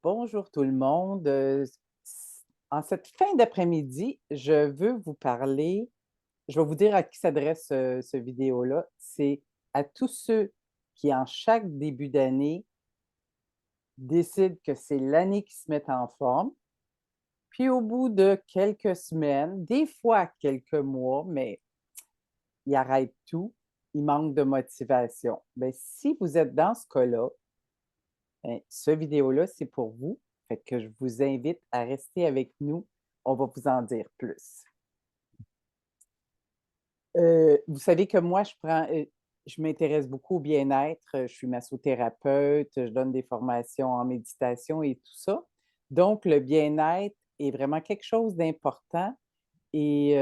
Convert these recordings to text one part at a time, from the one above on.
Bonjour tout le monde. En cette fin d'après-midi, je veux vous parler, je vais vous dire à qui s'adresse ce vidéo-là. C'est à tous ceux qui, en chaque début d'année, décident que c'est l'année qui se met en forme. Puis au bout de quelques semaines, des fois quelques mois, mais ils arrêtent tout, ils manquent de motivation. Bien, si vous êtes dans ce cas-là, ben, ce vidéo-là, c'est pour vous. Fait que je vous invite à rester avec nous. On va vous en dire plus. Vous savez que moi, je m'intéresse beaucoup au bien-être. Je suis massothérapeute, je donne des formations en méditation et tout ça. Donc, le bien-être est vraiment quelque chose d'important et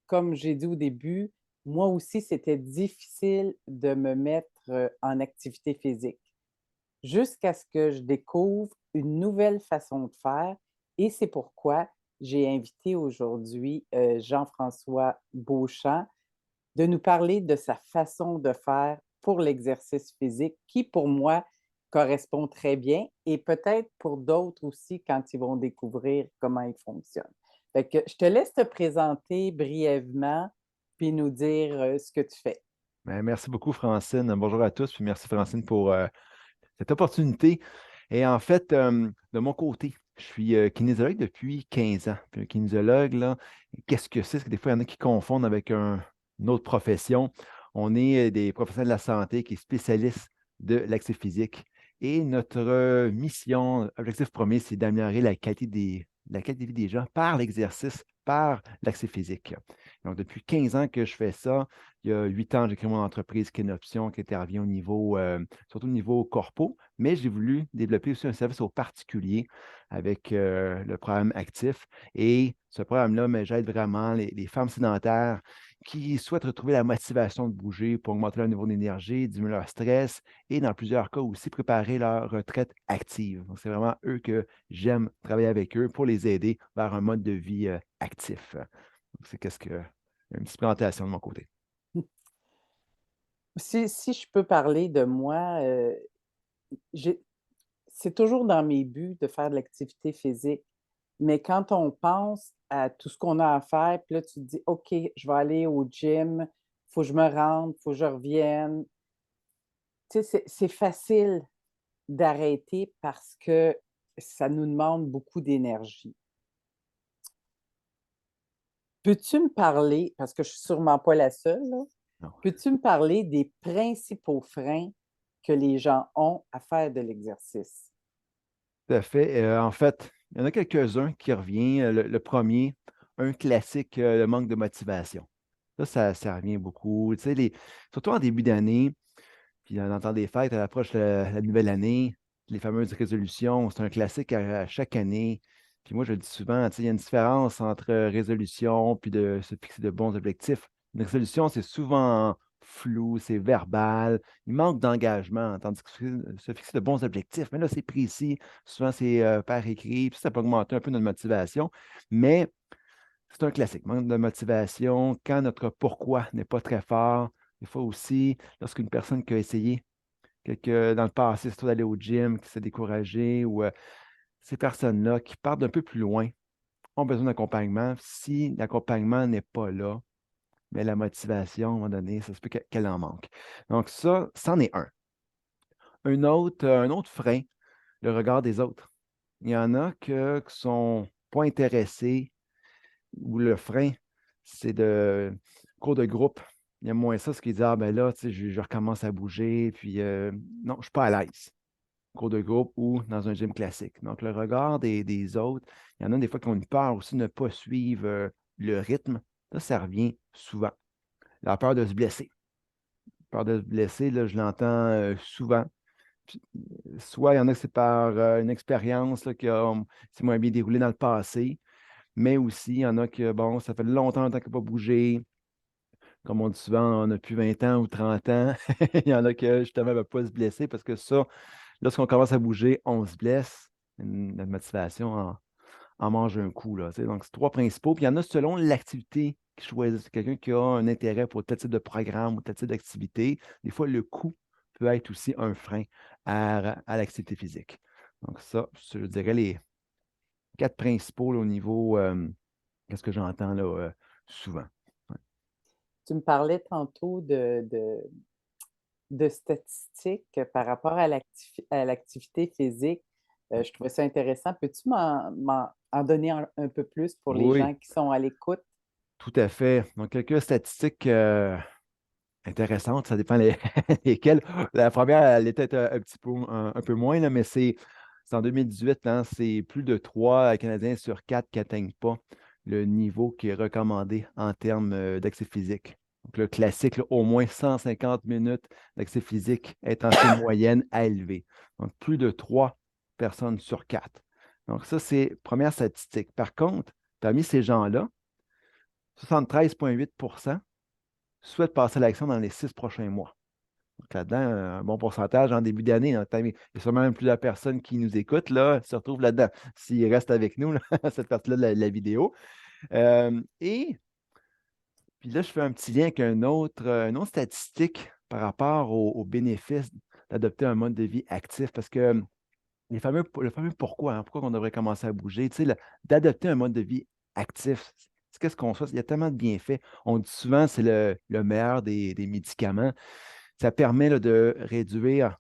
comme j'ai dit au début, moi aussi, c'était difficile de me mettre, en activité physique. Jusqu'à ce que je découvre une nouvelle façon de faire et c'est pourquoi j'ai invité aujourd'hui, Jean-François Beauchamp de nous parler de sa façon de faire pour l'exercice physique qui, pour moi, correspond très bien et peut-être pour d'autres aussi quand ils vont découvrir comment il fonctionne. Fait que je te laisse te présenter brièvement puis nous dire, ce que tu fais. Ben, merci beaucoup, Francine. Bonjour à tous, puis merci, Francine, pour cette opportunité. Et en fait, de mon côté, je suis kinésiologue depuis 15 ans. Puis un kinésiologue, là, qu'est-ce que c'est? Parce que des fois, il y en a qui confondent avec une autre profession. On est des professionnels de la santé qui est spécialistes de l'activité physique. Et notre mission, objectif premier, c'est d'améliorer la qualité de vie des gens par l'exercice, par l'activité physique. Donc, depuis 15 ans que je fais ça, il y a 8 ans, j'ai créé mon entreprise qui est une option qui intervient au niveau, surtout au niveau corpo, mais j'ai voulu développer aussi un service aux particuliers avec le programme Actif. Et ce programme-là, mais j'aide vraiment les femmes sédentaires qui souhaitent retrouver la motivation de bouger pour augmenter leur niveau d'énergie, diminuer leur stress et, dans plusieurs cas aussi, préparer leur retraite active. Donc, c'est vraiment eux que j'aime travailler avec eux pour les aider vers un mode de vie actif. Donc, c'est une petite présentation de mon côté. Si je peux parler de moi, j'ai c'est toujours dans mes buts de faire de l'activité physique, mais quand on pense à tout ce qu'on a à faire, puis là, tu te dis: «OK, je vais aller au gym, faut que je me rende, faut que je revienne». Tu sais, c'est facile d'arrêter parce que ça nous demande beaucoup d'énergie. Peux-tu me parler, parce que je suis sûrement pas la seule, là, Non. peux-tu me parler des principaux freins que les gens ont à faire de l'exercice? Tout à fait. En fait, il y en a quelques-uns qui reviennent. Le premier, un classique, le manque de motivation. Ça revient beaucoup. Tu sais, surtout en début d'année, puis dans le temps des fêtes, à l'approche de la nouvelle année, les fameuses résolutions, c'est un classique à chaque année. Puis moi, je le dis souvent, tu sais, il y a une différence entre résolution puis de se fixer de bons objectifs. Une résolution, c'est souvent flou, c'est verbal, il manque d'engagement, tandis que se fixer de bons objectifs, mais là, c'est précis, souvent c'est par écrit, puis ça peut augmenter un peu notre motivation, mais c'est un classique, manque de motivation, quand notre pourquoi n'est pas très fort. Des fois aussi, lorsqu'une personne qui a essayé dans le passé, c'est d'aller au gym, qui s'est découragée, ou ces personnes-là qui partent d'un peu plus loin ont besoin d'accompagnement. Si l'accompagnement n'est pas là, mais la motivation, à un moment donné, ça se peut qu'elle en manque. Donc ça, c'en est un. Un autre frein, le regard des autres. Il y en a qui sont pas intéressés, ou le frein, c'est de cours de groupe. Il y a moins ça, ce qui dit: «Ah ben là, tu sais, je recommence à bouger, puis non, je suis pas à l'aise». Cours de groupe ou dans un gym classique. Donc le regard des autres, il y en a des fois qui ont une peur aussi de ne pas suivre, le rythme. Ça revient souvent. La peur de se blesser. Peur de se blesser, là, je l'entends, souvent. Puis, soit il y en a que c'est par, une expérience là, s'est moins bien déroulée dans le passé, mais aussi il y en a que, bon, ça fait longtemps qu'ils n'ont pas bougé. Comme on dit souvent, on a plus 20 ans ou 30 ans. Il y en a que justement ne veulent pas se blesser parce que ça, lorsqu'on commence à bouger, on se blesse. Notre motivation en mange un coup, là, tu sais. Donc, c'est 3 principaux. Puis il y en a selon l'activité qu'ils choisissent. Quelqu'un qui a un intérêt pour tel type de programme ou tel type d'activité, des fois, le coût peut être aussi un frein à l'activité physique. Donc ça, je dirais les quatre principaux là, au niveau, qu'est-ce que j'entends là souvent. Ouais. Tu me parlais tantôt de statistiques par rapport à à l'activité physique. Ouais. Je trouvais ça intéressant. Peux-tu en donner un peu plus pour les Oui, gens qui sont à l'écoute? tout à fait. Donc, quelques statistiques intéressantes, ça dépend lesquelles. La première, elle était un petit peu, un peu moins, là, mais c'est en 2018, hein, c'est plus de 3 Canadiens sur 4 qui n'atteignent pas le niveau qui est recommandé en termes d'accès physique. Donc, le classique, là, au moins 150 minutes d'accès physique, intensité moyenne à élever. Donc, plus de 3 personnes sur 4. Donc, ça, c'est première statistique. Par contre, parmi ces gens-là, 73,8 souhaitent passer à l'action dans les 6 prochains mois. Donc là-dedans, un bon pourcentage en début d'année. Hein. Il y a sûrement même plusieurs personnes qui nous écoutent, là, se retrouvent là-dedans, s'ils restent avec nous, là, cette partie-là de la vidéo. Et puis là, je fais un petit lien avec une autre statistique par rapport aux bénéfices d'adopter un mode de vie actif. Parce que le fameux pourquoi, hein, pourquoi on devrait commencer à bouger, tu sais, d'adopter un mode de vie actif. Qu'est-ce qu'on fait? Il y a tellement de bienfaits. On dit souvent que c'est le meilleur des médicaments. Ça permet là, de réduire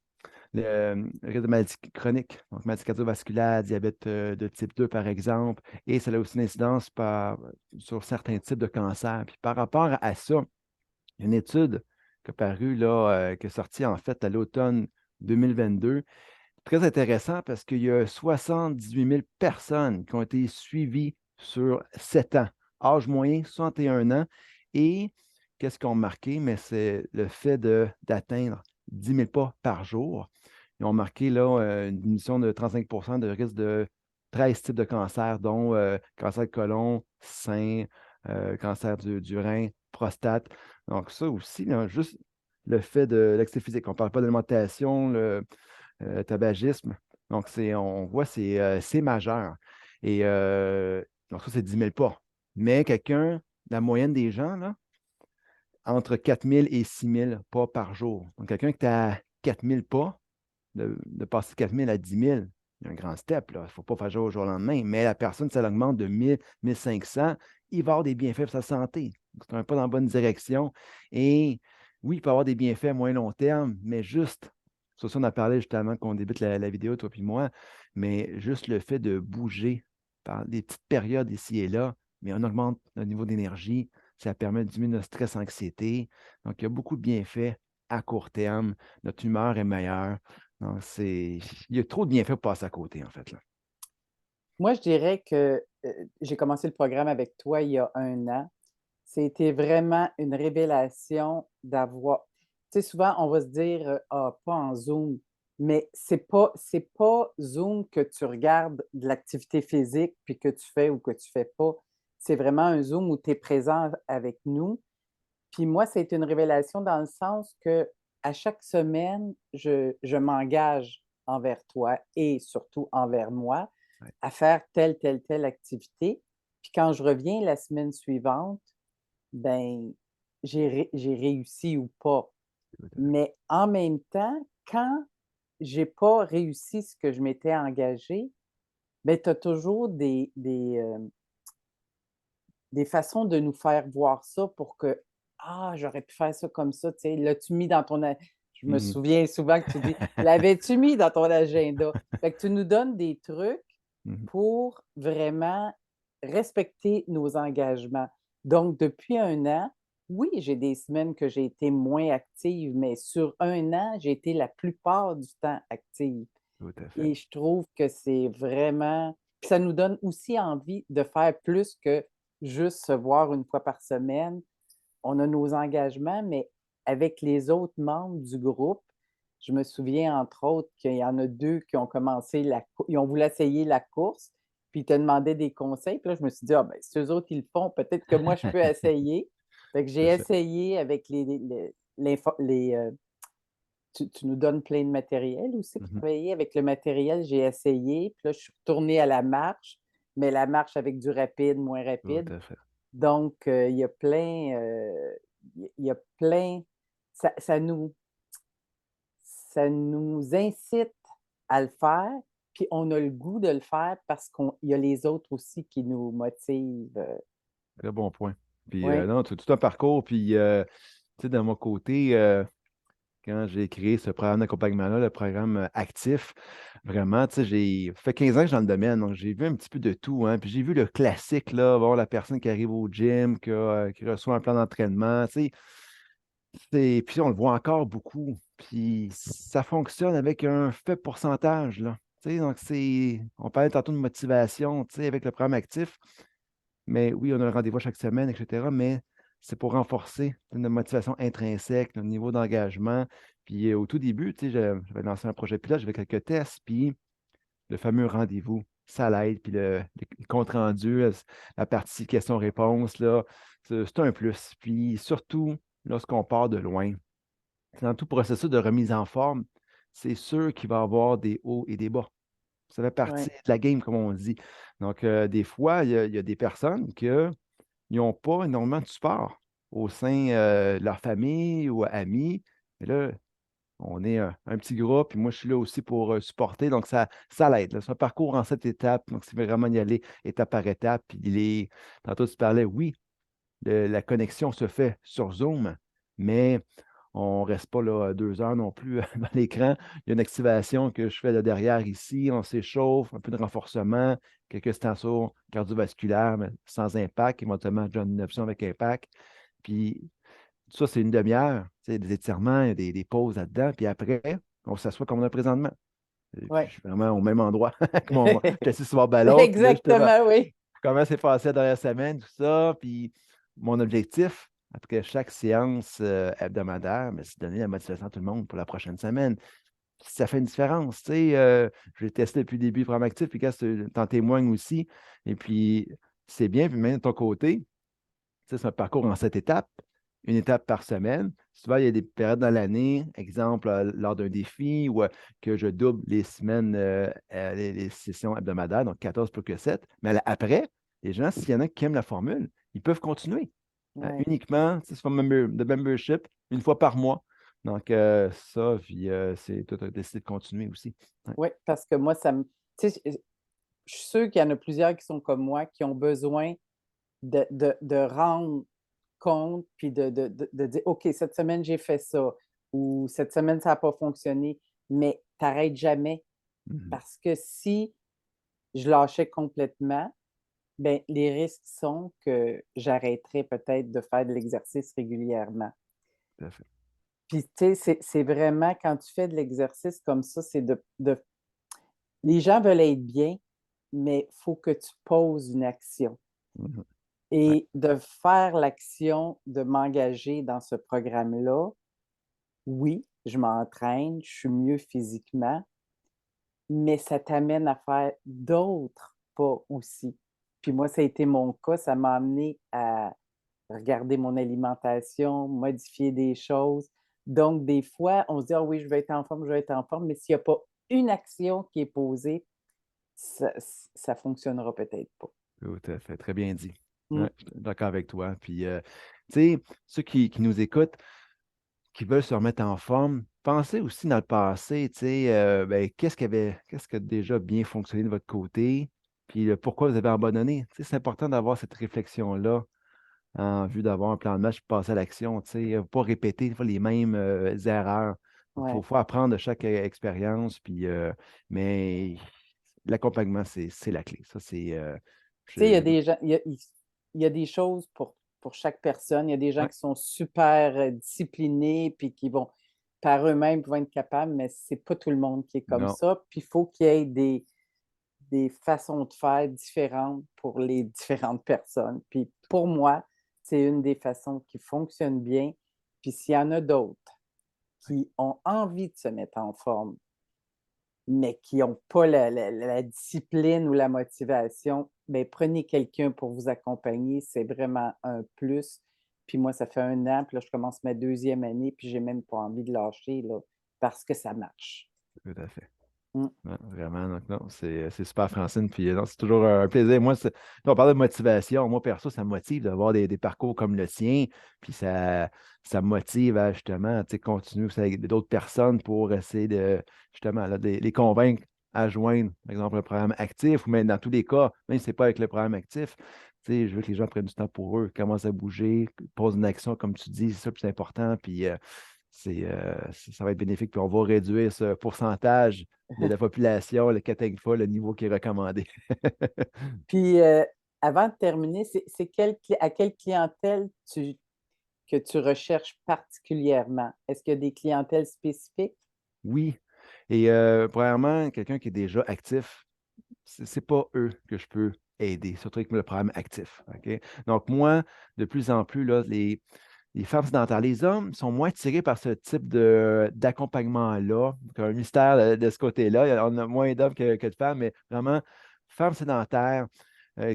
le risque de maladies chroniques, donc maladies cardiovasculaires, diabète de type 2 par exemple, et ça a aussi une incidence sur certains types de cancers. Puis par rapport à ça, il y a une étude qui est parue, là, qui est sortie en fait à l'automne 2022. Très intéressant parce qu'il y a 78 000 personnes qui ont été suivies sur 7 ans, âge moyen 61 ans. Et qu'est-ce qu'ils ont marqué? Mais c'est le fait d'atteindre 10 000 pas par jour. Ils ont marqué là, une diminution de 35 de risque de 13 types de cancers, dont cancer de côlon, sein, cancer du rein, prostate. Donc, ça aussi, là, juste le fait de l'activité physique. On ne parle pas d'alimentation, tabagisme. Donc, on voit, c'est majeur. Et donc, ça, c'est 10 000 pas. Mais la moyenne des gens, là, entre 4 000 et 6 000 pas par jour. Donc, quelqu'un qui est à 4 000 pas, de passer 4 000 à 10 000, il y a un grand step. Il ne faut pas faire jour au jour au lendemain. Mais la personne, ça l'augmente de 1 500, il va avoir des bienfaits pour sa santé. C'est un pas dans la bonne direction. Et oui, il peut avoir des bienfaits à moyen long terme, mais juste, sur ça, on a parlé justement qu'on débute la vidéo, toi et moi, mais juste le fait de bouger par des petites périodes ici et là, mais on augmente notre niveau d'énergie, ça permet de diminuer notre stress, anxiété. Donc, il y a beaucoup de bienfaits à court terme. Notre humeur est meilleure. Donc, il y a trop de bienfaits pour passer à côté, en fait, là. Moi, je dirais que j'ai commencé le programme avec toi il y a 1 an. C'était vraiment une révélation d'avoir. Tu sais, souvent, on va se dire, ah, pas en Zoom, mais c'est pas Zoom que tu regardes de l'activité physique puis que tu fais ou que tu fais pas. C'est vraiment un Zoom où tu es présent avec nous. Puis moi, c'est une révélation dans le sens que à chaque semaine, je m'engage envers toi et surtout envers moi Ouais, à faire telle activité. Puis quand je reviens la semaine suivante, ben j'ai réussi ou pas. tout à fait. Mais en même temps, quand j'ai pas réussi ce que je m'étais engagé, ben tu as toujours des façons de nous faire voir ça pour que ah, j'aurais pu faire ça comme ça, tu sais, l'as-tu mis dans je me Mhm. souviens souvent que tu dis: «L'avais-tu mis dans ton agenda?» Fait que tu nous donnes des trucs Mhm. pour vraiment respecter nos engagements. Donc depuis 1 an, oui, j'ai des semaines que j'ai été moins active, mais sur 1 an, j'ai été la plupart du temps active Tout à fait. et je trouve que c'est vraiment ça nous donne aussi envie de faire plus que juste se voir 1 fois par semaine. On a nos engagements, mais avec les autres membres du groupe, je me souviens entre autres qu'il y en a 2 qui ont commencé ils ont voulu essayer la course, puis ils te demandaient des conseils. Puis là, je me suis dit: «Ah ben, si eux autres, ils le font, peut-être que moi, je peux essayer». Fait que j'ai C'est ça. essayé avec tu nous donnes plein de matériel aussi pour Mhm. travailler. Avec le matériel, j'ai essayé, puis là, je suis retournée à la marche, mais la marche avec du rapide, moins Tout rapide. à fait. Donc, il y a plein ça ça nous ça nous incite à le faire, puis on a le goût de le faire parce qu'il y a les autres aussi qui nous motivent. Très bon point. Puis Oui, non, tu as tout un parcours. Puis, tu sais, de mon côté, quand j'ai créé ce programme d'accompagnement-là, le programme actif, vraiment, tu sais, j'ai fait 15 ans que je suis dans le domaine, donc j'ai vu un petit peu de tout, hein. Puis j'ai vu le classique, là, voir la personne qui arrive au gym, qui reçoit un plan d'entraînement, tu sais. Puis on le voit encore beaucoup. Puis ça fonctionne avec un faible pourcentage, là. Tu sais, donc on parlait tantôt de motivation, tu sais, avec le programme actif. Mais oui, on a un rendez-vous chaque semaine, etc. Mais c'est pour renforcer notre motivation intrinsèque, notre niveau d'engagement. Puis au tout début, tu sais, j'avais lancé un projet pilote, j'avais quelques tests, puis le fameux rendez-vous, ça l'aide, puis le compte-rendu, la partie questions-réponses, là, c'est un plus. Puis surtout, lorsqu'on part de loin, dans tout processus de remise en forme, c'est sûr qu'il va y avoir des hauts et des bas. Ça fait oui, partie de la game, comme on dit. Donc, des fois, il y a des personnes qui n'ont pas énormément de support au sein de leur famille ou amis. Et là, on est un petit groupe, puis moi, je suis là aussi pour supporter. Donc, ça l'aide, là. C'est un parcours en 7 étapes. Donc, c'est vraiment y aller étape par étape. Puis, tantôt, tu parlais, oui, la connexion se fait sur Zoom, mais on ne reste pas là 2 heures non plus dans l'écran. Il y a une activation que je fais là derrière ici. On s'échauffe, un peu de renforcement, quelques extensions cardiovasculaires, mais sans impact, éventuellement, j'ai une option avec impact. Puis tout ça, c'est une demi-heure. Tu sais, des étirements, il y a des pauses là-dedans. Puis après, on s'assoit comme on a présentement. Et puis, oui. je suis vraiment au même endroit que je suis assis sur mon ballon. Puis là, justement, Exactement, oui. comment s'est passé la dernière semaine, tout ça. Puis mon objectif, après chaque séance hebdomadaire, mais c'est de donner la motivation à tout le monde pour la prochaine semaine. Puis ça fait une différence. Tu sais, je l'ai testé depuis le début du programme actif, puis quand tu en témoignes aussi. Et puis, c'est bien, puis même de ton côté, tu sais, c'est un parcours en 7 étapes, une étape par semaine. Souvent, il y a des périodes dans l'année, exemple lors d'un défi, où que je double les semaines, les sessions hebdomadaires, donc 14 plus que 7. Mais après, les gens, s'il y en a qui aiment la formule, ils peuvent continuer. Oui. Uniquement, c'est sous forme de membership, une fois par mois. Donc, ça, puis c'est toi, tu as décidé de continuer aussi. Ouais. Oui, parce que moi, ça me. Tu sais, je suis sûre qu'il y en a plusieurs qui sont comme moi, qui ont besoin de rendre compte, puis de dire, OK, cette semaine, j'ai fait ça, ou cette semaine, ça n'a pas fonctionné, mais tu n'arrêtes jamais. Mhm. Parce que si je lâchais complètement, ben, les risques sont que j'arrêterais peut-être de faire de l'exercice régulièrement. Tout à fait. Puis, tu sais, c'est vraiment quand tu fais de l'exercice comme ça, c'est les gens veulent être bien, mais il faut que tu poses une action. Mhm. Ouais. Et de faire l'action de m'engager dans ce programme-là, oui, je m'entraîne, je suis mieux physiquement, mais ça t'amène à faire d'autres pas aussi. Puis moi, ça a été mon cas, ça m'a amené à regarder mon alimentation, modifier des choses. Donc, des fois, on se dit: «Ah oui, je vais être en forme, je vais être en forme», mais s'il n'y a pas une action qui est posée, ça fonctionnera peut-être pas. Tout à fait. Très bien dit. Mmh, Ouais, je suis d'accord avec toi. Puis, tu sais, ceux qui nous écoutent, qui veulent se remettre en forme, pensez aussi dans le passé, tu sais, ben, qu'est-ce qui a déjà bien fonctionné de votre côté, puis pourquoi vous avez abandonné. Tu sais, c'est important d'avoir cette réflexion-là en vue d'avoir un plan de match, passer à l'action, tu sais, pas répéter des fois, les mêmes erreurs. Donc, ouais. faut apprendre de chaque expérience, puis, mais l'accompagnement, c'est la clé. Ça, c'est, Tu sais, il y a je- des gens il y a des choses pour chaque personne. Il y a des gens ouais, qui sont super, disciplinés puis qui vont par eux-mêmes vont être capables, mais c'est pas tout le monde qui est comme non, ça. Puis il faut qu'il y ait des façons de faire différentes pour les différentes personnes. Puis pour moi, c'est une des façons qui fonctionne bien. Puis s'il y en a d'autres qui ont envie de se mettre en forme, mais qui n'ont pas la discipline ou la motivation, bien, prenez quelqu'un pour vous accompagner, c'est vraiment un plus. Puis moi, ça fait 1 an, puis là, je commence ma deuxième année, puis j'ai même pas envie de lâcher, là, parce que ça marche. tout à fait. Mm. Ouais, vraiment, donc non, c'est super, Francine. Puis non, c'est toujours un plaisir. Moi, on parle de motivation. Moi, perso, ça me motive d'avoir des parcours comme le tien. Puis ça me motive à justement tu sais, continuer aussi avec d'autres personnes pour essayer de justement là, de les convaincre à joindre, par exemple, le programme actif, ou même dans tous les cas, même si ce n'est pas avec le programme actif, tu sais, je veux que les gens prennent du temps pour eux, commencent à bouger, posent une action, comme tu dis, c'est ça le plus important. Puis ça va être bénéfique. Puis on va réduire ce pourcentage de la population qui n'atteigne pas le niveau qui est recommandé. Puis, avant de terminer, à quelle clientèle que tu recherches particulièrement? Est-ce qu'il y a des clientèles spécifiques? Oui. Et premièrement, quelqu'un qui est déjà actif, c'est pas eux que je peux aider, surtout avec le programme actif. OK? Donc, moi, de plus en plus, là, les femmes sédentaires, les hommes sont moins attirés par ce type d'accompagnement-là. C'est un mystère de ce côté-là. On a moins d'hommes que de femmes, mais vraiment, femmes sédentaires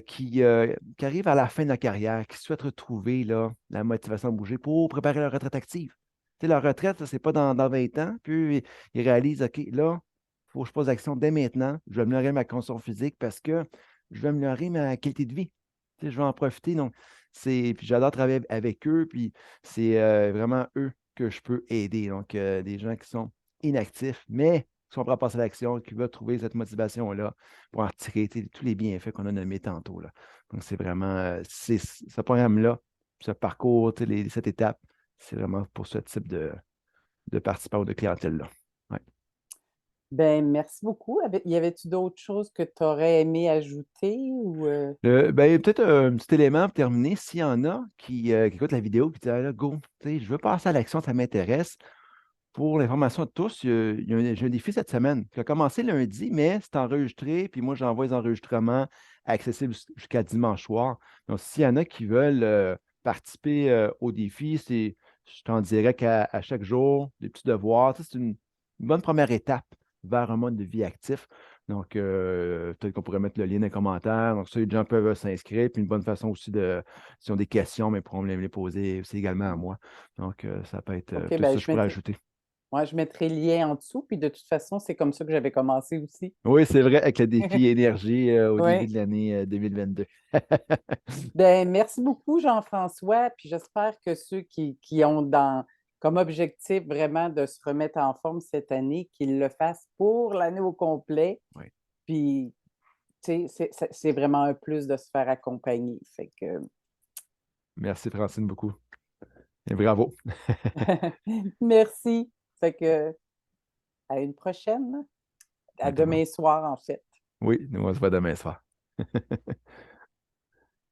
qui arrivent à la fin de leur carrière, qui souhaitent retrouver là, la motivation de bouger pour préparer leur retraite active. Tu sais, leur retraite, ce n'est pas dans 20 ans. Puis ils réalisent, OK, là, il faut que je pose l'action dès maintenant. Je vais améliorer ma condition physique parce que je vais améliorer ma qualité de vie. Tu sais, je vais en profiter. Donc, puis j'adore travailler avec eux. Puis c'est vraiment eux que je peux aider. Donc, des gens qui sont inactifs, mais qui sont prêts à passer à l'action, qui veulent trouver cette motivation-là pour en tirer tu sais, tous les bienfaits qu'on a nommés tantôt. Là. Donc, c'est vraiment ce programme-là, ce parcours, tu sais, cette étape, c'est vraiment pour ce type de participants ou de clientèle-là. Ouais. Ben, merci beaucoup. Y avait-tu d'autres choses que tu aurais aimé ajouter ou Ben, peut-être un petit élément pour terminer, s'il y en a qui écoutent la vidéo et qui disent ah, là, go, tu sais, je veux passer à l'action, ça m'intéresse. Pour l'information de tous, j'ai un défi cette semaine qui a commencé lundi, mais c'est enregistré, puis moi, j'envoie les enregistrements accessibles jusqu'à dimanche soir. Donc, s'il y en a qui veulent participer au défi, je t'en dirais qu'à chaque jour, des petits devoirs, tu sais, c'est une bonne première étape vers un mode de vie actif. Donc, peut-être qu'on pourrait mettre le lien dans les commentaires. Donc, ça, les gens peuvent s'inscrire. Puis, une bonne façon aussi s'ils ont des questions, mais pourront me les poser aussi également à moi. Donc, ça peut être OK, peut-être ben ça que je pourrais ajouter. je mettrai le lien en dessous, puis de toute façon, c'est comme ça que j'avais commencé aussi. Oui, c'est vrai, avec le défi énergie au début Oui. de l'année 2022. Ben, merci beaucoup, Jean-François. Puis j'espère que ceux qui ont comme objectif vraiment de se remettre en forme cette année, qu'ils le fassent pour l'année au complet. Oui. Puis, tu sais, c'est vraiment un plus de se faire accompagner. Fait que, Merci, Francine, beaucoup. Et bravo. merci. Fait que, à une prochaine. À Exactement. demain soir, en fait. Oui, nous, on se voit demain soir.